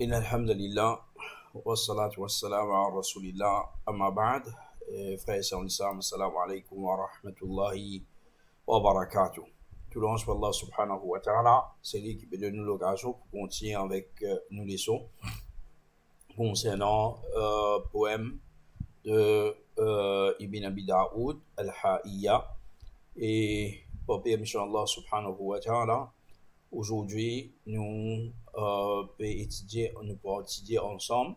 إن الحمد لله والصلاة والسلام على رسول الله أما بعد frères et sœurs en islam, assalamu alaikum wa rahmatullahi wa barakatuh. Tout le monde pour Allah subhanahu wa ta'ala, c'est lui qui peut donner nous l'occasion pour continuer avec nos leçons concernant poème de Ibn Abi Daoud al-Ha'iyya. Et pour permission Allah subhanahu wa ta'ala, aujourd'hui, nous pouvons étudier ensemble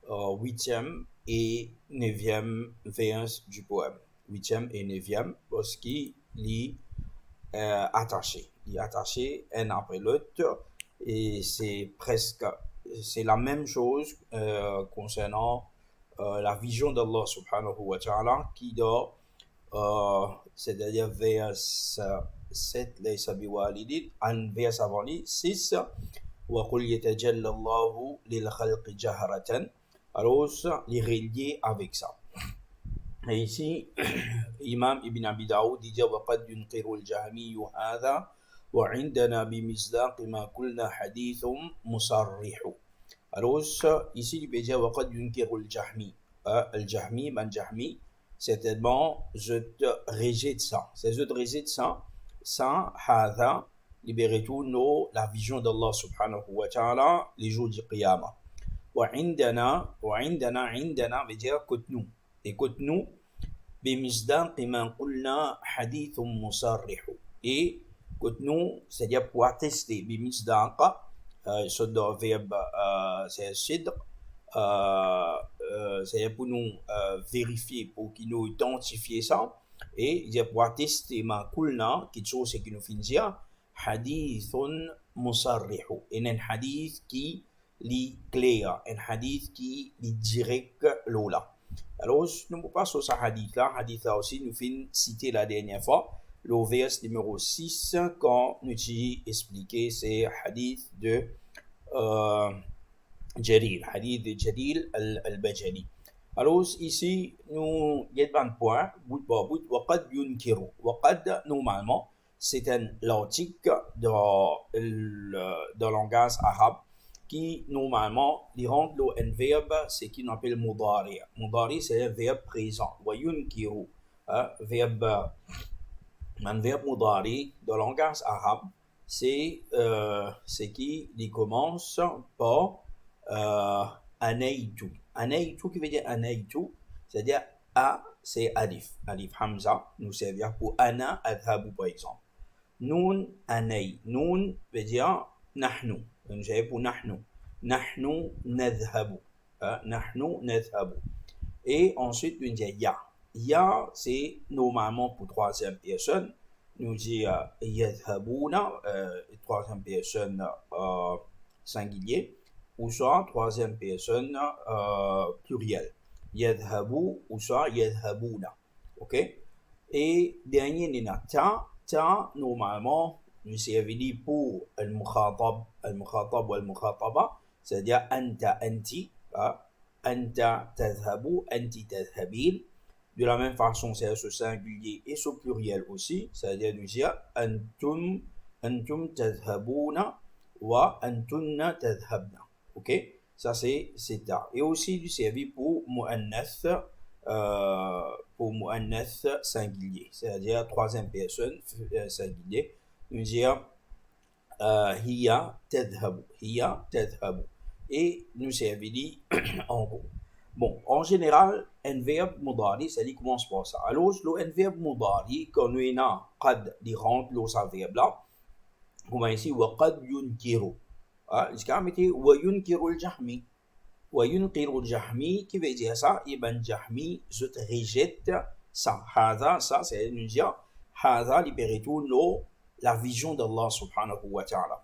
8e et 9e vers du poème. 8e et 9e parce qu'il est attaché. Il est attaché un après l'autre et c'est la même chose concernant la vision d'Allah subhanahu wa ta'ala qui doit c'est-à-dire vers 7 ليس بوالد عن vers avant 6 وقل يتجلى الله للخلق جهرة. Alors les relier avec ça. Et ici Imam Ibn Abi Daoud dit وقد ينكر الجهمي هذا وعندنا بمصداق ما قلنا حديث مصرح. Alors ici il peut dire وقد ينكر الجهمي الجهمي من جهمي certainement je te rejette ça. C'est je te rejette ça sans hadha libérez-nous la vision d'Allah subhanahu wa ta'ala les jours du qiyamah. وعندنا عندنا veut dire écoute-nous بمصداق ما قلنا حديث مصرح. Et écoute-nous c'est-à-dire pour attester بمصداق ce verbe c'est sidq c'est pour nous vérifier, pour qu'il nous identifie ça. Et il y a pour attester ma kulna, qui chose c'est qui nous finit dire, hadithun musarrihu. Et un hadith qui est clair, un hadith qui est direct là. Alors, nous passons sur ce hadith-là. Hadith là aussi, nous finissons citer la dernière fois, le vers numéro 6, quand nous avons expliqué, c'est hadith de Jalil, hadith de Jalil al-Bajali. Alors ici, nous y a un point, وقد ينكر. وقد, normalement, c'est un l'article dans le langage arabe qui, normalement, il rend un verbe, c'est qu'il appelle mudari. Mudari, c'est un verbe présent. وينكر, un verbe mudari dans le langage arabe, c'est qui il commence par anaytu. Anaytu qui veut dire anaytu, c'est-à-dire a c'est alif hamza nous servir pour ana adhabu par exemple. Nun anay, nun veut dire nahnu, nous servir pour nahnu nadhabu, et ensuite nous dit ya c'est normalement pour troisième personne, nous dit yadhabuna troisième personne singulier, ou soit troisième personne pluriel. Yadhabu ou soit yadhabuna. Ok? Et dernier, il y a ta, normalement, nous servit pour al-mukhatab ou al-mukhataba, c'est-à-dire anta, anti, anta tadhabu, anti tadhabil. De la même façon, c'est ce singulier et ce pluriel aussi, c'est-à-dire nous dire antum tadhabuna wa antunna tadhabna. Ok, ça c'est ça. Et aussi du service pour mu'annath singulier, c'est-à-dire troisième personne singulier. Nous dire hiya tadhabu. Et nous servit en gros. Bon, en général, un verbe mudari, ça commence par ça. Alors, un verbe mudari, quand nous avons qad, il rentre dans ce verbe-là, comme ici, wa qad yunkiru. Jusqu'à mettre وينكر الجهمي. وينكر الجهمي qui veut dire ça, Ibn Jahmi je te rejette ça. هذا ça c'est nous dire هذا libérez-nous la vision d'Allah subhanahu wa ta'ala.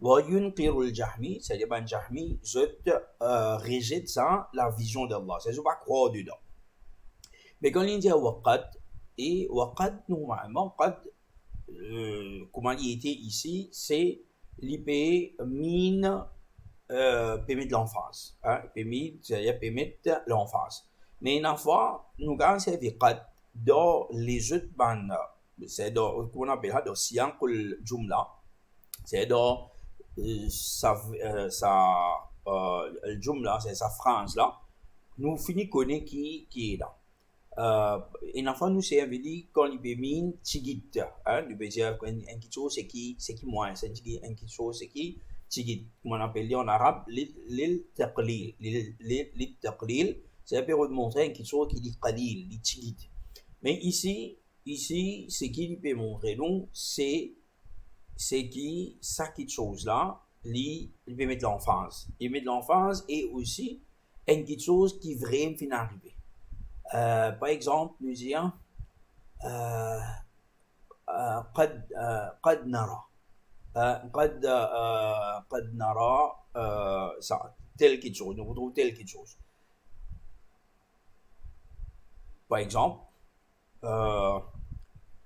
وينكر الجهمي c'est Ibn Jahmi je te rejette ça la vision d'Allah, c'est je pas croire dedans. Mais quand il dit وقد et وقد normalement قد comment il était ici c'est l'IP mine permet de l'emphase. C'est-à-dire permet l'emphase. Mais une fois, nous avons servi dans les autres bandes, c'est dans qu'on appelle dans siyanq al-jumla, c'est dans ça le jumla, c'est sa phrase là, nous finissons connaître qui est là. Et enfin, nous, c'est un dit quand il peut mine, tigit, hein, il peut dire quelque chose, c'est qui moins, c'est quelque chose, c'est qui, tigit, comme on appelle en arabe, l'il taqlil, l'il taqlil, c'est un peu de montrer quelque chose qui dit qalil, dit tigit. Mais ici, ce qu'il peut montrer, donc, c'est qui, ça quelque chose là, il peut mettre l'emphase. Il met l'emphase et aussi, quelque chose qui vraiment finit arriver. Par exemple, nous disons قد نرى قد نرى ça, tel quelque chose, nous retrouvons tel quelque chose. Par exemple,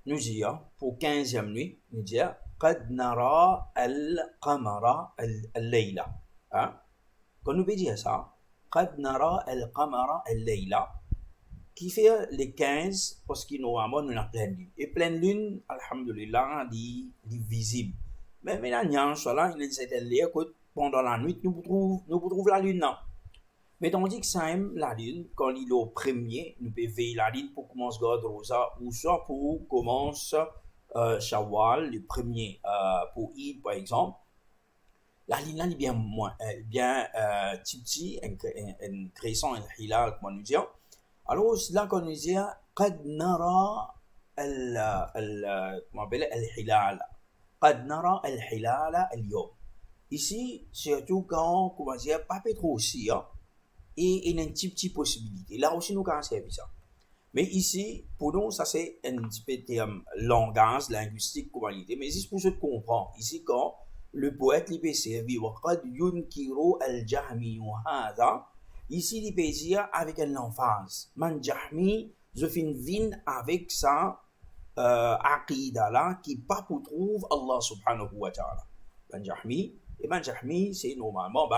nous disons pour 15e nuit, nous disons قد نرى القمر الليلة. Quand nous pouvons dire ça, قد نرى القمر الليلة, qui fait les 15 parce que normalement nous avons pleine lune. Et pleine lune, alhamdulillah, est visible. Mais maintenant, il y a certaines lieux que pendant la nuit, nous trouvons la lune. Non. Mais tandis que ça aime la lune, quand il est au premier, nous pouvons veiller la lune pour commencer God Rosa ou soit pour commencer Shawwal, le premier pour Eid par exemple. La lune là est bien petit, un crescent, un hilal, comme on nous dit. Alors, c'est là qu'on nous dit قد نرى الهلال قد نرى الهلال اليوم. Ici, surtout quand, comment dire, pas trop aussi, hein, et il y a une petite possibilité. Là aussi, nous avons servi ça. Mais ici, pour nous, ça c'est un petit peu de langage linguistique, comment dire. Mais ici, pour se comprendre, ici, quand le poète lui peut servir, وقد ينكر الجهمي هذا. Ici, il peut dire avec un emphase. Man Jahmi, je fais une vine avec sa aqida là qui pas pour trouve Allah subhanahu wa ta'ala. Man Jahmi, c'est normalement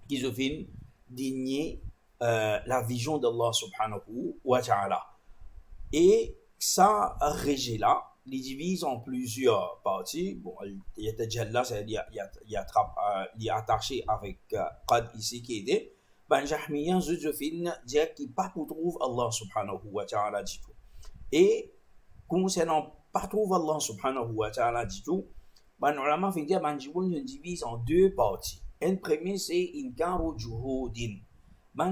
qui je fais digner la vision d'Allah subhanahu wa ta'ala. Et ça, régie là, il divise en plusieurs parties. Bon, il y a déjà là, c'est-à-dire il est attaché avec qad ici qui est Jahmiyan, je finis dire qu'il pas pour trouve Allah subhanahu wa ta'ala du tout. Et concernant pas trouve Allah subhanahu wa ta'ala du tout, ulama fait dire je divise en deux parties. Un premier c'est inkaru juhudin.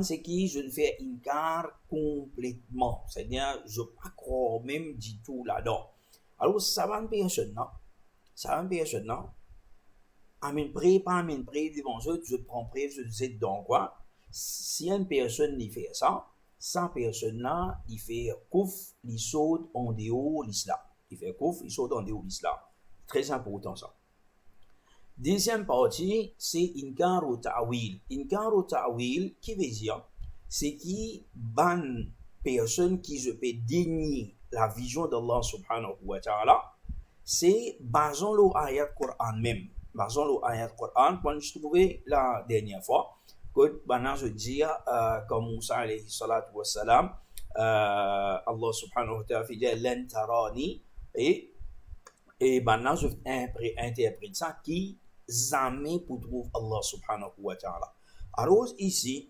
C'est qui je ne fais inkar complètement, c'est-à-dire je ne pas croire même du tout là-dedans. Alors ça va une personne là, amin pré pas amin pré devant je prends pré je sais dans quoi. Si une personne y fait ça, cette personne-là, il fait kouf, il saute en dehors de l'islam. Il fait kouf, il saute en dehors de l'islam. Très important ça. Deuxième partie, c'est inkaru ta'wil. Inkaru ta'wil, qui veut dire, c'est qui ban personne qui je peux dénier la vision d'Allah subhanahu wa ta'ala, c'est basant l'ayat Coran même. Basant l'ayat Coran, quand je trouvais la dernière fois, que maintenant je dis comme Moussa alayhi salatu wa salam, Allah subhanahu wa ta'ala dit lan tarani, et maintenant je interprète ça qui jamais pour trouver Allah subhanahu wa ta'ala. Alors ici,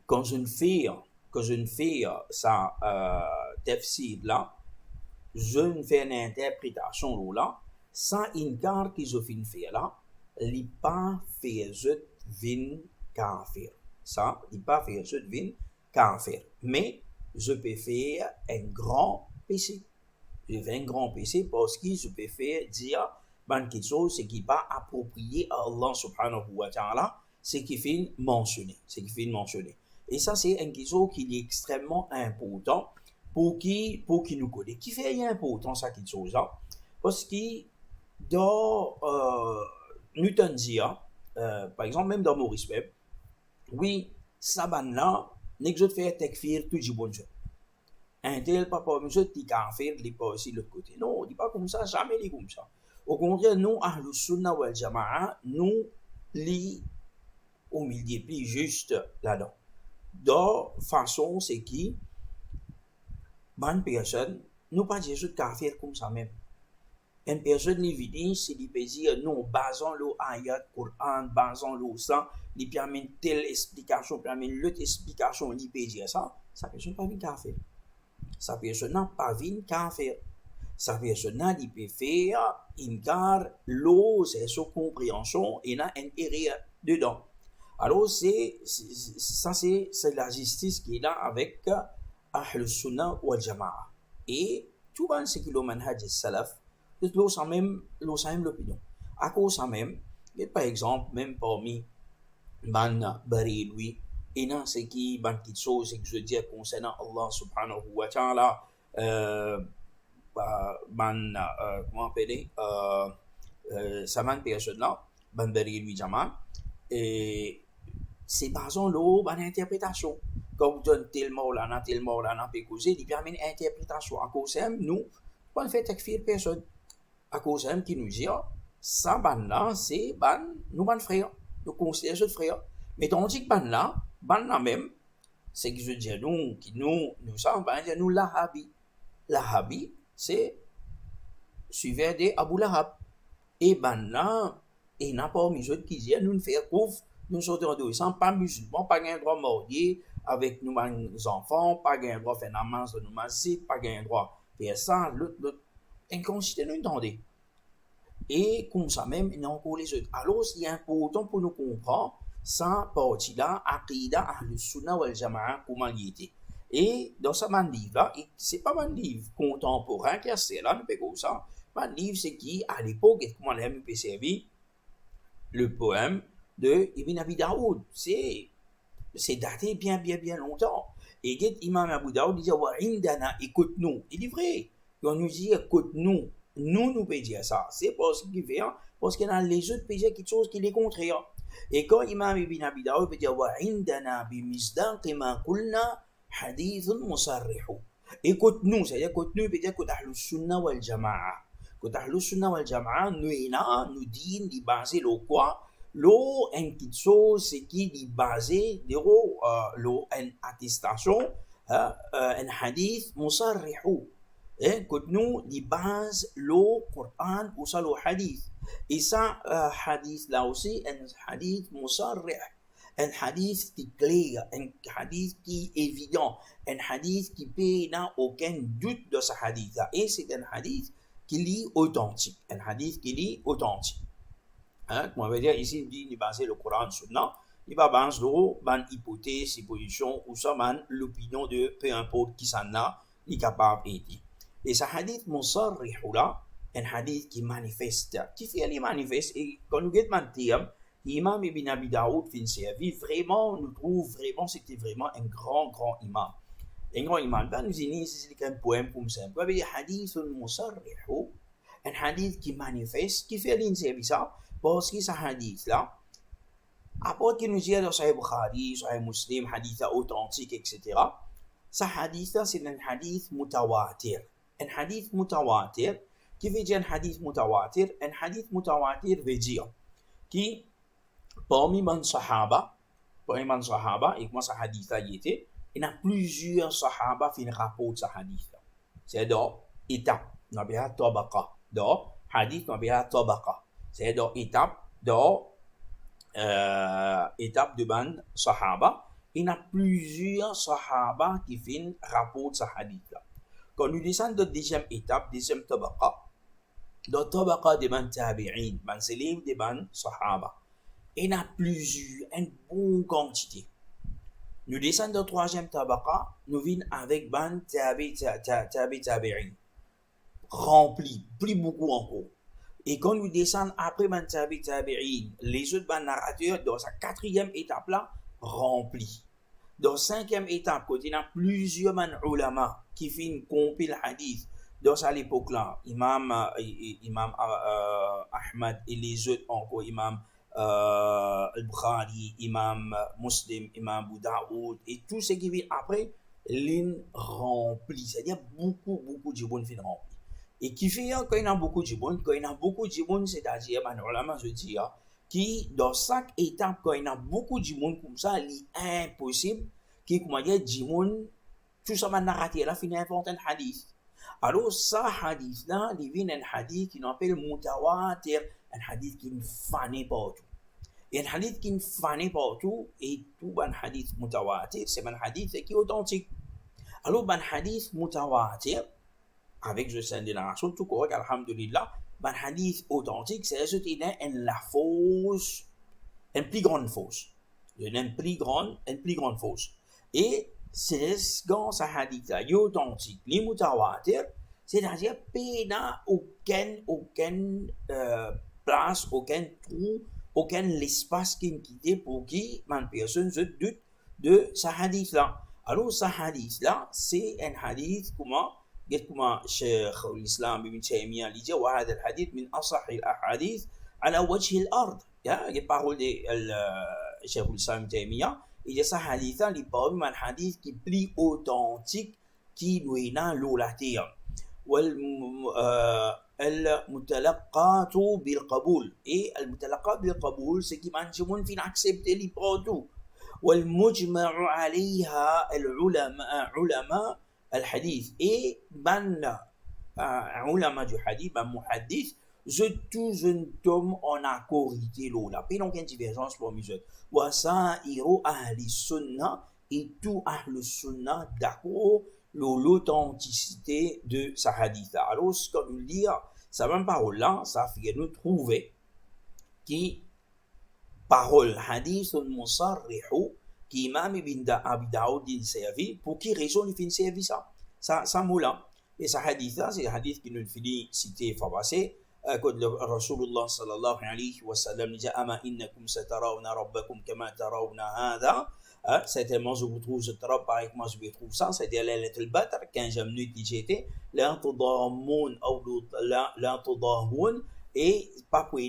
quand je ne fais ça tafsir là, je ne fais une interprétation là, sans inkar que je finis faire là, il n'est pas fait je vin kafir. Ça, il n'est pas fait je vin kafir. Mais je peux faire un grand péché. Je fais un grand péché parce que je peux faire dire quelque chose qui n'est pas approprié à Allah subhanahu wa ta'ala, ce qui fait mentionner. Et ça, c'est une question qui est extrêmement important pour qui nous connaît. Qui fait important ça, quelque chose là? Parce que dans Newton dit, par exemple, même dans Maurice Webb, oui, ça là, n'est que je fais tekfir tout du bon jeu. Un tel papa, monsieur, qui a fait, il n'est pas aussi de l'autre côté. Non, on ne dit pas comme ça, jamais dit comme ça. Au contraire, nous, Ahlus Sunnah wal Jama'a, nous, li au milieu, plus juste là-dedans. De façon, c'est qui, bonne personne, nous pas dire juste qu'à faire comme ça même. une personne qui vient, c'est lui peut dire non, basons le ayat Coran, basons le ça, il permet telle explication, permet l'autre explication, il peut dire ça, sa personne pas vient qu'à faire. Sa personne n'a pas vient qu'à faire. Sa personne n'a il peut faire, il garde l'eau, c'est sa compréhension, et n'a intérêt dedans. Alors ça c'est la justice qui est là avec Ahl Sunnah wal Jama'a. Et tout le monde c'est que le manhaj salaf, l'eau sans même l'opinion. À cause ça même, par exemple, même parmi ban Baréloui, et non c'est qui ban petite chose, c'est que je dis concernant Allah subhanahu wa ta'ala, comment appeler, ça man personne là, ban Baréloui Jama'a, et c'est basant l'eau, ban interprétation. Comme donne tel mot là, peut causer, il permet une interprétation. À cause de nous, on ne fait takfir personne. À cause de qui nous dit, ça ban là, c'est ban, nous ban frères, nous considérons ce frère. Mais tandis que ban là même, c'est que je dis nous, qui nous sommes, nous l'Ahabi. L'Ahabi, c'est suivant de Abu Lahab. Et ban là, et n'a pas mis autres qui disent, nous ne faisons couvre, nous sommes adolescents, pas musulmans, pas un droit mordier avec nous, nos enfants, pas un droit faire namaz de nous masser, pas un droit faire ça, l'autre, inconscient, nous entendez. Et comme ça même, il y a encore les autres. Alors, c'est important pour nous comprendre, ça partie-là, Aqida Ahl Sunnah wal Jama'a, comment il était. Et dans ce livre-là, c'est pas un livre contemporain qui a c'est là, mais comme ça, un livre, c'est qui, à l'époque, comment on a pu servir le poème de Ibn Abi Daoud. C'est daté bien longtemps. Et Imam Abu Daoud disait, wa indana, écoute-nous. Il est vrai. Quand on nous dit, écoute-nous, nous peut dire ça. C'est parce qu'il fait, parce qu'il y a les autres pays quelque chose qui est contraire. Et quand Imam Ibn Abi Daoud peut dire, wa indana bi misdaqi ma qulna hadithun musarrihu. Écoute-nous, c'est-à-dire écoute-nous, peut dire que Ahl Sunnah wal Jama'a. Que Ahl Sunnah wal Jama'a, nous dit, il basé le quoi? L'eau, une petite chose, c'est qui est basé, l'eau, une attestation, un hadith, musarrihu. Que nous, il base l'eau, Coran, ou ça, le hadith. Et ça, hadith là aussi, un hadith musarrih. Un hadith qui est clair, un hadith qui est évident, un hadith qui n'a aucun doute de ce hadith-là. Et c'est un hadith qui est authentique. Un hadith qui est authentique. Comme on va dire ici, il dit, il basé le Coran Sunna, il va baser une hypothèse, une position, ou ça, l'opinion de peu importe qui s'en a, il est capable d'aider. Et ce hadith musarrih là, un hadith qui manifeste, qui fait les manifeste, et quand nous regardons le terme, l'imam Ibn Abi Daoud fin servi, vraiment, nous trouve vraiment, c'était vraiment un grand imam. Un grand imam. Ben, nous disons, c'est un poème comme ça. Il y a un hadith musarrih, un hadith qui manifeste, qui fait l'inservice, parce que ce hadith-là, après qu'il nous dit dans Sahih Bukhari, Sahih Muslim, hadith authentique, etc., ce hadith-là, c'est un hadith mutawatir. Un hadith mutawatir, qui veut dire un hadith mutawatir? Un hadith mutawatir veut dire qui, parmi les sahaba, et comment ce hadith-là y était, il y a plusieurs sahaba qui rapportent ce hadith-là. C'est dans étape, on a tabaqa. Dans hadith, on a tabaqa. C'est dans étape de ban sahaba. Il y a plusieurs sahaba qui font rapport de ce hadith-là. Quand nous descendons de la deuxième étape, deuxième tabaqa, dans tabaqa de ban tabi'in, ban selim de ban sahaba, il y a plusieurs, une bonne quantité. Nous descendons de la troisième tabaqa, nous venons avec ban tabi'in, rempli, plus beaucoup encore. Et quand nous descendons après ban tabi'in, les autres ban narrateurs, dans sa quatrième étape là, rempli. Dans la cinquième étape, quand il y a plusieurs man ulama qui font compil hadith, dans cette époque-là, Imam Ahmad et les autres encore, Imam Al-Bukhari, Imam Muslim, Imam Abu Daoud, et tout ce qui vient après, l'in rempli. C'est-à-dire beaucoup de gens fin rempli. Et qui fait quand il y a beaucoup de gens, c'est-à-dire, man ulama, je dis, qui, dans chaque étape, quand il y a beaucoup de monde comme ça, il est impossible que, comment dire, tout ça m'a narraté là, finit inventer un hadith. Alors, ça, hadith-là, il vient un hadith qui appelle mutawatir, un hadith qui est fané partout. Et un hadith qui est fané partout, et tout un hadith mutawatir, c'est un hadith qui est authentique. Alors, un hadith mutawatir, avec je sais de la raison, tout correct, alhamdulillah, un hadith authentique, c'est la fausse, une plus grande fausse. Une plus grande fausse. Et c'est dans ce hadith-là, il est authentique, les mutawatir, c'est-à-dire qu'il n'y a aucune place, aucun trou, aucun espace qui est quitté pour qui une personne se doute de ce hadith-là. Alors, ce hadith-là, c'est un hadith, comment Cheikh l'Islam Ibn Taymiyyah dit, وهذا الحديث من أصح الأحاديث على وجه الأرض. Les paroles de Cheikh l'Islam Ibn Taymiyyah, il dit ça hadith-là, il parle d'un hadith qui est plus authentique qui nous est dans la terre. المتلقات بالقبول et المتلقات بالقبول c'est qui manchemon fin accepter li partout والمجمع عليها علماء الحديث et ban ulama du hadith ban muhaddith tous un tom en accorité là pas donc une divergence parmi eux wasairu ahli sunnah et tout ahli sunnah d'accord l'authenticité de sa hadith. Alors, ce qu'on veut dire, ça même parole-là, ça fait nous trouver qui parole hadith musarrihu qui imam ibn Abi Daoud dit servi, pour qui raison il fait servi ça? Ça mot-là. Et sa hadith-là, c'est le hadith qui nous finit cité fois passé, quand le Rasulullah sallallahu alayhi wa sallam dit ama innakum satarawna rabbakum kama tarawna hadha. Certainement, je vous trouve ce travail pareil que moi je vous trouve ça, c'est-à-dire la lettre le battre, 15 minutes qui j'étais, l'intodormoun ou l'intodormoun, et pas pour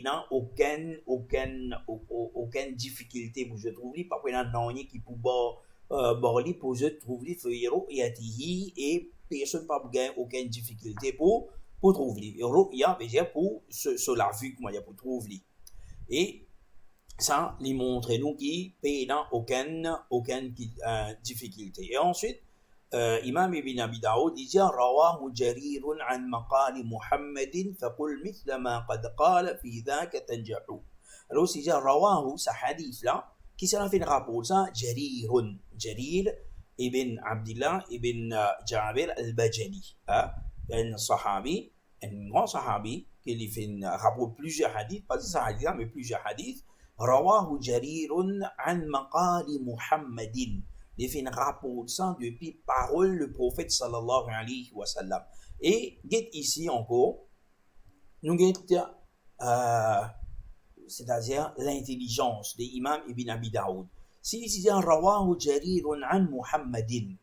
aucune difficulté pour je trouve, pas pour non qui pour borli pour je trouve feuillero et atihi et personne pas pour gagner aucune difficulté pour trouver. Il y a déjà pour ce la vue que moi il y a pour trouver. Et ça lui montre nous qui paye dans aucune difficulté. Et ensuite, Imam Ibn Abi Daoud dit رواه جرير عن مقال محمد فقل مثل ما قد قال في ذاك تنجح. Alors c'est dire رواه ce hadith là qui s'en fait un rapport ça جرير ibn Abdullah ibn Jabir al-Bajali, un sahabi, un grand sahabi qui lui fait un rapport plusieurs hadiths, pas ça hadith mais plusieurs hadiths. رواه جرير عن مقال محمد. Il fait un rapport ça depuis parole le prophète sallallahu alayhi wa sallam. Et get ici encore, nous get c'est-à-dire l'intelligence de l'imam Ibn Abi Daoud. Si il dit رواه جرير عن محمد,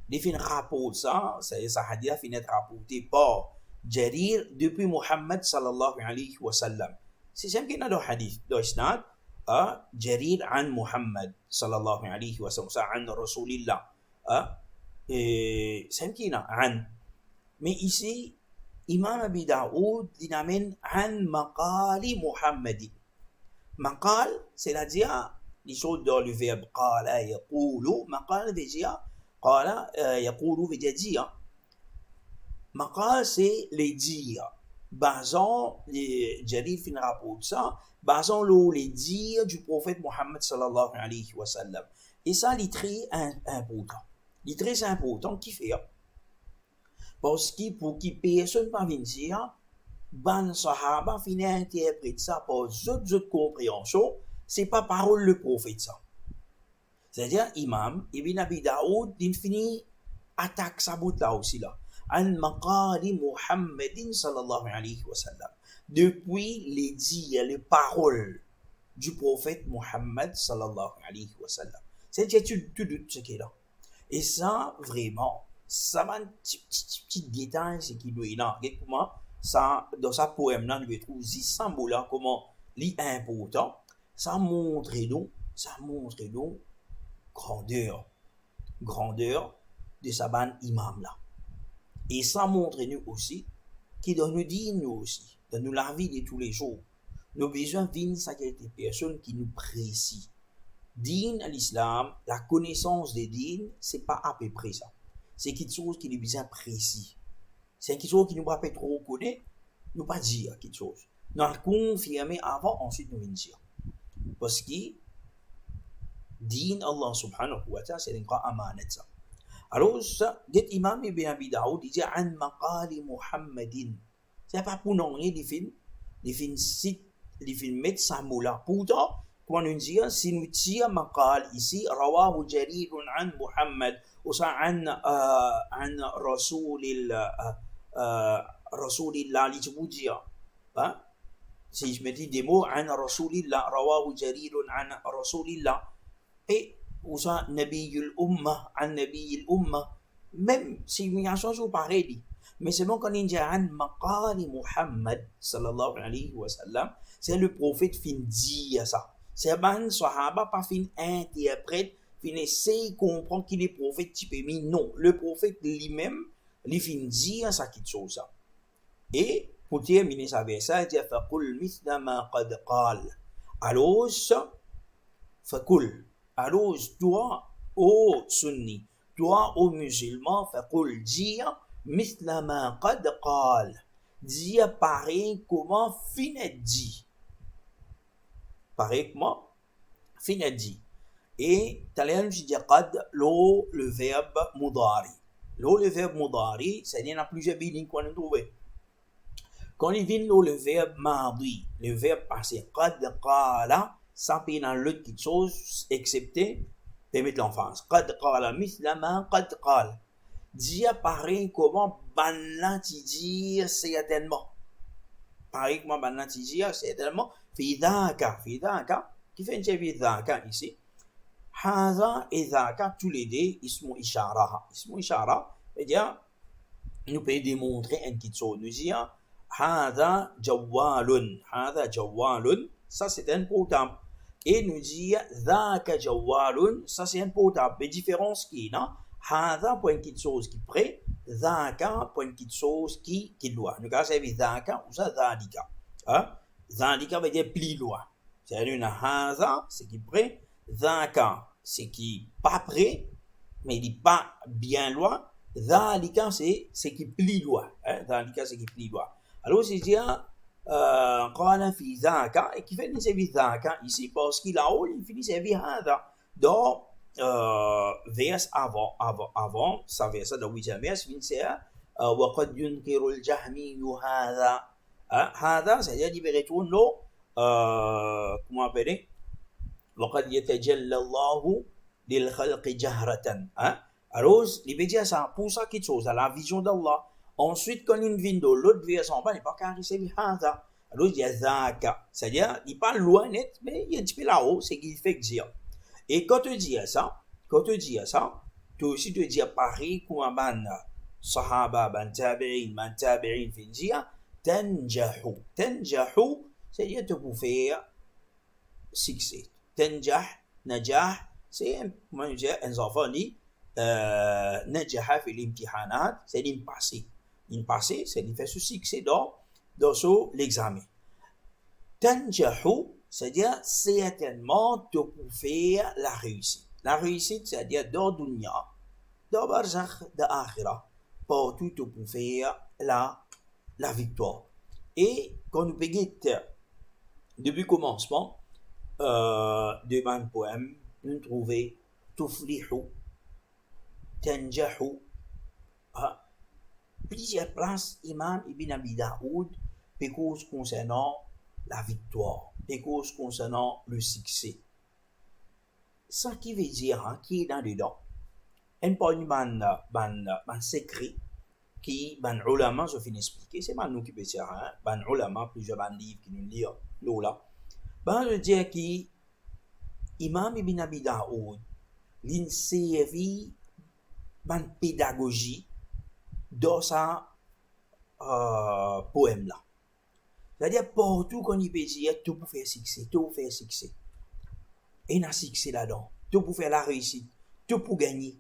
il fait un rapport ça, c'est ça hadith finit rapporté par Jarir depuis Muhammad sallallahu alayhi wa sallam. C'est simple qu'il y a dans le hadith, dans l'isnad, Jarir an Muhammad sallallahu alayhi wa sallam, ça an Rasulillah. C'est simple qu'il y a an. Mais ici, Imam Abi Daoud il amène an maqali Muhammadi. Maqal, c'est-à-dire les choses dans le verbe qala yaqulu, maqal veut dire qala yaqulu veut dire. Maqal c'est les dires. Basant les Jarir fin rapport ça, basant les dires du prophète Mohammed sallallahu alayhi wa sallam. Et ça, c'est très important. C'est très important qui fait. Parce que pour qui personne pas venir dire, ban sahaba finit interpréter ça par d'autres compréhensions, c'est pas parole le prophète ça. C'est-à-dire, Imam Ibn Abi Daoud, il finit attaque sa bout là aussi là. عن مقال محمد صلى الله عليه وسلم. Depuis les dires, les paroles du prophète Muhammad sallallahu alayhi wa sallam. C'est-à-dire, tu doutes ce qui est là. Et ça, vraiment, ça va un petit détail, c'est qu'il doit y avoir. Comment ça, dans sa poème-là, nous trouvons ce symbole-là, comment l'est important. Ça montre nous grandeur de sa ban imam-là. Et ça montre nous aussi, qui doit nous dire nous aussi, dans la vie de tous les jours, nous avons besoin d'une des personnes qui nous précisent. Din à l'islam, la connaissance des din, c'est pas à peu près ça. C'est quelque chose qui est bien précis. c'est quelque chose qui nous pas trop connaître, nous pas dire quelque chose. Nous confirmer avant, ensuite nous venons dire. Parce que din Allah subhanahu wa ta'ala, c'est une grande amanat ça. Alors, ça, get Imam Ibn Abi Daoud, il dit, an maqali Muhammadin. C'est pas pour non, il fin site, il fin mettre sa moula. Pourtant, quand on dit, si nous tire maqal ici, rawahu jarirun an Muhammad, ou ça an Rasulillah, li tu vous dire. Hein? Si je me dis des mots, an Rasulillah, rawahu jarirun an Rasulillah, et ou ça Nabiyul Ummah, an Nabiyul Ummah, même si il y a un chose pareil, mais c'est bon quand il dit an maqali Muhammad sallallahu alayhi wa sallam, c'est le prophète fin dire ça. C'est ban sahaba pas fin interprète, fin essayer comprendre qu'il est prophète type mais non, le prophète lui-même, il fin dire ça qui chose ça. Et pour terminer ça verset, il dit faqul mithla ma qad qal. Alors faqul. Alors, toi, ô sunni, toi, ô musulman, faqul, dire, mithla ma qad qal, dire pareil comment finet dit. Pareil comment finet dit. Et, t'as je dis qad, le verbe mudari. Le verbe mudari, c'est-à-dire, il y a plusieurs bilings qu'on a trouvé. Quand il vient le verbe mardi, le verbe passé, qad qala, ça peut dans l'autre quelque chose, excepté, permettre l'enfance. Qad qala mithla ma qad qala. Dire pareil comment banlan ti dire certainement. Pareil comment banlan ti dire certainement. Fidaka, qui fait une fidaka ici. Haza et dhaka, tous les deux, ismu ishara. Ismu ishara, c'est-à-dire, nous pouvons démontrer une petite chose. Nous disons, Hada jawwalun. Hada jawwalun. Ça, c'est un portable. Et nous dit, Dhaka jawwalun. Ça, c'est un portable. Mais différence qui est là. Hada pour une petite chose qui prête. Dhaka pour une petite chose qui doit. Nous avons servi Dhaka ou ça Dhalika. Dhalika veut dire plus loin. C'est-à-dire, une Hada, c'est qui prête. Dhaka, c'est qui pas prêt, mais il n'est pas bien loin. Dhalika, c'est qui plus loin. Dhalika, c'est qui plus loin. Alors, c'est dire, qala fi dhaka, et qui fait servir dhaka ici, parce qu'il a haut, il finit servir hada. Donc, vers avant, ça verset de 8e vers, il finit servir, wa qad yunkiru al-jahmiyu hada. Hada, c'est-à-dire, il va retourner là, comment appeler? Wa qad yatajalla Allahu lil khalqi jahratan. Alors, il veut dire ça, pour ça, quelque chose, à la vision d'Allah. Ensuite, quand il vient de l'autre version, il n'est pas carré, c'est hada. Alors, il y a zaka. C'est-à-dire, il n'est pas loin net, mais il est un petit peu là-haut, c'est qu'il fait dire. Et quand tu dis ça, tu aussi te dis pareil comme un sahaba, ban tabi'in, fait dire, tanjahu. Tanjahu, c'est-à-dire, tu peux faire succès. Tanjah, najah, c'est, comment je dis, un enfant dit, najaha fi l'imtihanat, c'est l'impassé. L'impassé, c'est de faire ce succès dans l'examen. Tanjahu, c'est-à-dire certainement tu peux faire la réussite. La réussite, c'est-à-dire dans dunya, dans barzakh, dans akhirah, partout tu peux faire la victoire. Et quand nous payons depuis le commencement, devant le poème, nous trouvons tuflihu, tanjahu, plusieurs places, Imam Ibn Abi Daoud, cause concernant la victoire, cause concernant le succès. Ça qui veut dire, qui est dans dedans, un pas un secret qui, ban ulama, je finis expliquer, c'est pas nous qui peut dire, ban ulama, plusieurs livres qui nous lisent, là. Je dire qui, Imam Ibn Abi Daoud, l'insérie, ban pédagogie, dans sa poème là. C'est-à-dire, partout qu'on y peut dire, tout pour faire succès, tout pour faire succès. Et il y a succès là-dedans. Tout pour faire la réussite, tout pour gagner.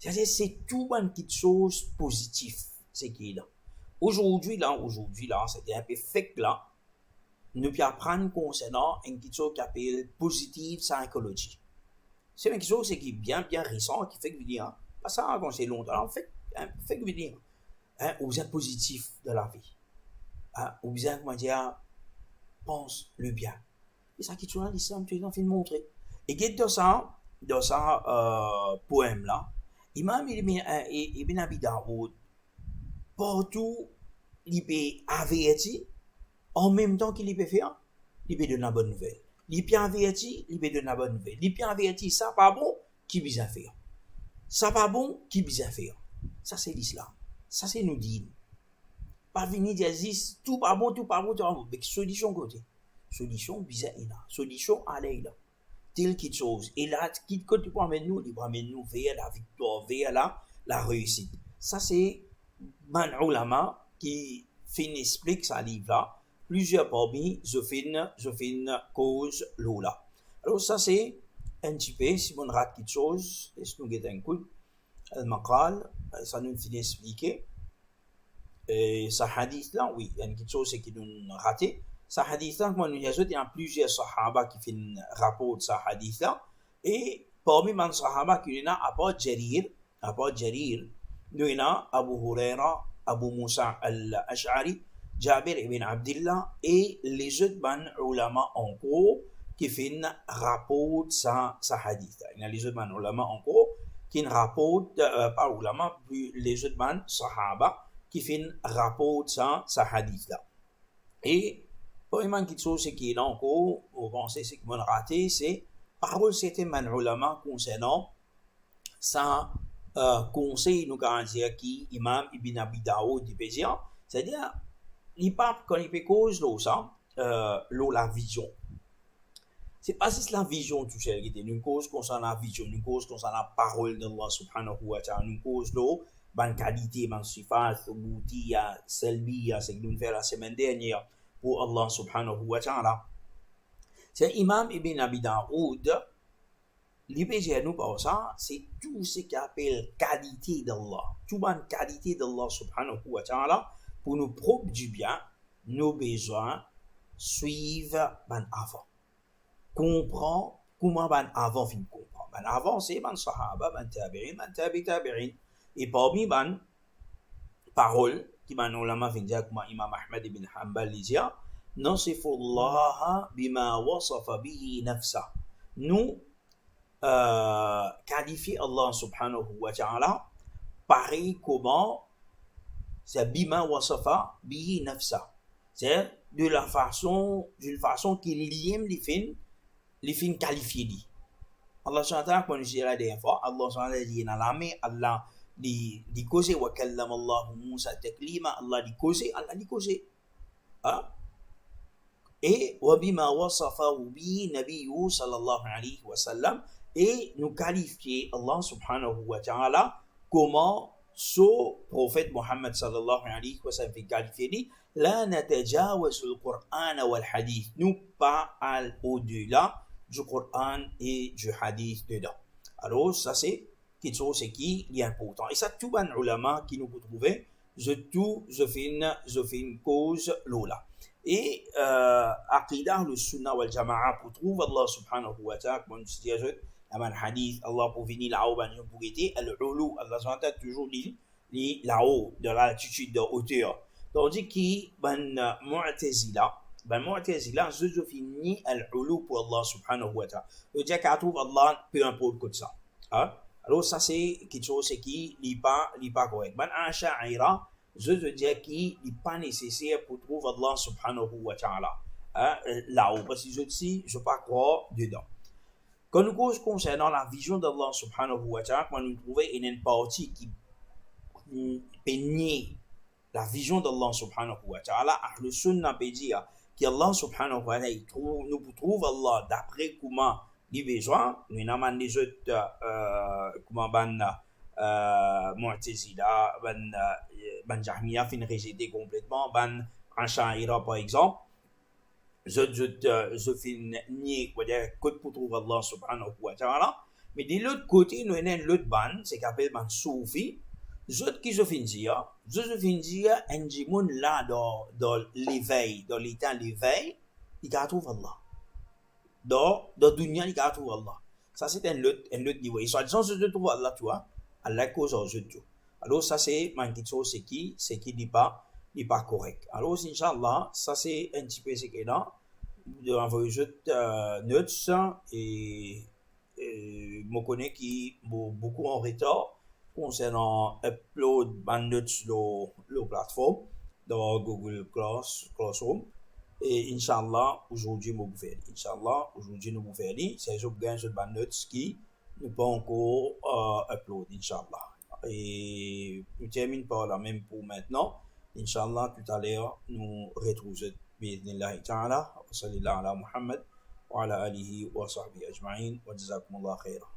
C'est-à-dire, c'est tout une petite chose positive, c'est qui est là. Aujourd'hui là, c'est un peu fake là. Nous pouvons apprendre concernant une petite chose qui s'appelle positive psychologie. C'est une chose qui est bien récent, qui fait que vous dire, pas ça quand c'est longtemps, fait que vous dire. hein, aux biens positifs de la vie. Hein, aux biens, comment dire, pense le bien. Et ça qui est toujours l'islam, tu es en train de montrer. Et dans ça poème-là, Imam Ibn Abi Daoud, partout, il peut avertir, en même temps qu'il peut faire, il peut donner la bonne nouvelle. Il peut avertir, il peut donner la bonne nouvelle. Il peut avertir, ça pas bon, qui bien faire. Ça pas bon, qui bien faire. Ça c'est l'islam. Ça c'est nous dire. Pas venir dire, tout pas bon, tout pas bon, tout pas bon. Mais solution côté. Solution bizarre là. Solution à là. Telle quelque chose. Et là, qui tu peux amener nous, il va amener nous vers la victoire, vers la réussite. Ça c'est man ulama qui fin explique ça livre là. Plusieurs parmi, je fin cause là. Alors ça c'est un petit peu, si on rate quelque chose, laisse-nous guetter un coup. Al-Maqal, ça nous finit expliquer. Et ce hadith-là, oui, il y a quelque chose qui nous raté. Ce hadith-là, comme nous avons dit, il y a plusieurs sahaba qui font rapport de ce hadith-là. Et parmi les sahaba qui ont à part Jarir, nous avons Abu Huraira, Abu Musa al-Ash'ari, Jabir ibn Abdullah et les autres ulama en cours qui font rapport de ce hadith-là. Il y a les autres ulama en cours qui rapportent, pas ulama, les autres sahaba qui font rapport de ce hadith-là. Et premièrement, quelque chose qui est là encore, vous pensez, c'est que mon raté, c'est parole c'était man ulama concernant ça conseil nous quand dire qui imam ibn Abi Daoud dit dire, c'est-à-dire il parle quand il fait cause là ça la vision. C'est pas juste la vision tout seul qui est une cause concernant la vision, une cause concernant la parole d'Allah subhanahu wa ta'ala, une cause là ban qualité, ban sifat, thubutia, salbiya, c'est que nous fait la semaine dernière pour Allah subhanahu wa ta'ala. C'est Imam Ibn Abi Daoud, l'IPG nous par ça, c'est tout ce qu'on appelle qualité d'Allah. Tout ban qualité d'Allah subhanahu wa ta'ala pour nous propres du bien, nos besoins, suivre ban avant. Comprend comment ban avant fin comprend. Ban avant c'est ban sahaba, ban tabi'in. Et parmi ban paroles qui ban ulama fin dire comme Imam Ahmad ibn Hanbal dit Nasifullah bima wasafa bihi nafsa. Nous qualifier Allah subhanahu wa ta'ala pareil comment c'est bima wasafa bihi nafsa. C'est d'une façon qui liem les fins qualifiés dit. Allah subhanahu wa ta'ala quand je la dernière fois Allah subhanahu wa ta'ala dit dans la main Allah di cause wa kallama Allah Musa taklima Allah di cause hein? Et wa bima wasafahu bi nabiyyu sallallahu alayhi wa sallam et nous qualifier Allah subhanahu wa ta'ala comment ce prophète Muhammad sallallahu alayhi wa sallam fait qualifier dit la natajawazu al-Qur'an wal hadith nous pas au-delà du Coran et du hadith dedans. Alors ça c'est quelque chose qui est important. Et ça tout ban ulama qui nous peut trouver je fais une cause là. Et aqidah le sunnah wal jama'a pour trouver Allah subhanahu wa ta'ala comme on dit un hadith Allah pour venir là-haut pour être al-ulu Allah subhanahu wa ta'ala toujours dit là-haut de l'altitude de hauteur. Tandis que mu'tazila je finis al-ulu pour Allah subhanahu wa ta'ala. Le dire qu'à trouve Allah peu importe que ça. Hein? Alors ça c'est quelque chose qui n'est pas correct. Ban asha'ira je veux dire qu'il n'est pas nécessaire pour trouver Allah subhanahu wa ta'ala. Hein? Là-haut parce que je dis je pas croire dedans. Quand nous cause concernant la vision d'Allah subhanahu wa ta'ala, quand nous trouvons une partie qui pénie la vision d'Allah subhanahu wa ta'ala, le sunnah peut dire qu'Allah subhanahu wa ta'ala nous trouve Allah d'après comment il besoin, nous n'avons des autres comment mu'tazila, ban jahmiya fin rejeté complètement, ban asha'ira par exemple. Je fin nier quoi dire côté pour trouver Allah subhanahu wa ta'ala, mais de l'autre côté nous avons l'autre ban c'est qu'appelle ban soufi. Je fin dire un jimoun là dans l'éveil, dans l'état l'éveil, il va trouver Allah. Dans dunya il va trouver Allah. Ça c'est un autre niveau. Et soit disant je trouve Allah toi, Allah cause aux autres. Alors, ça, c'est quelque chose, c'est qui n'est pas correct. Alors, Inch'Allah, ça, c'est un petit peu ce qu'il y a de envoyer juste notes et je connais qui beaucoup en retard concernant upload notes sur la plateforme dans Google Classroom. Et Inch'Allah, aujourd'hui, nous vous faire. Inch'Allah, aujourd'hui, nous vous faire. C'est je gagne sur les notes qui ne pas encore upload, Inch'Allah. Et nous terminons par la même pour maintenant. Inch'Allah, tout à l'heure, nous retrouvons بإذن الله تعالى وصلى الله على محمد وعلى آله وصحبه أجمعين وجزاكم الله خيرا.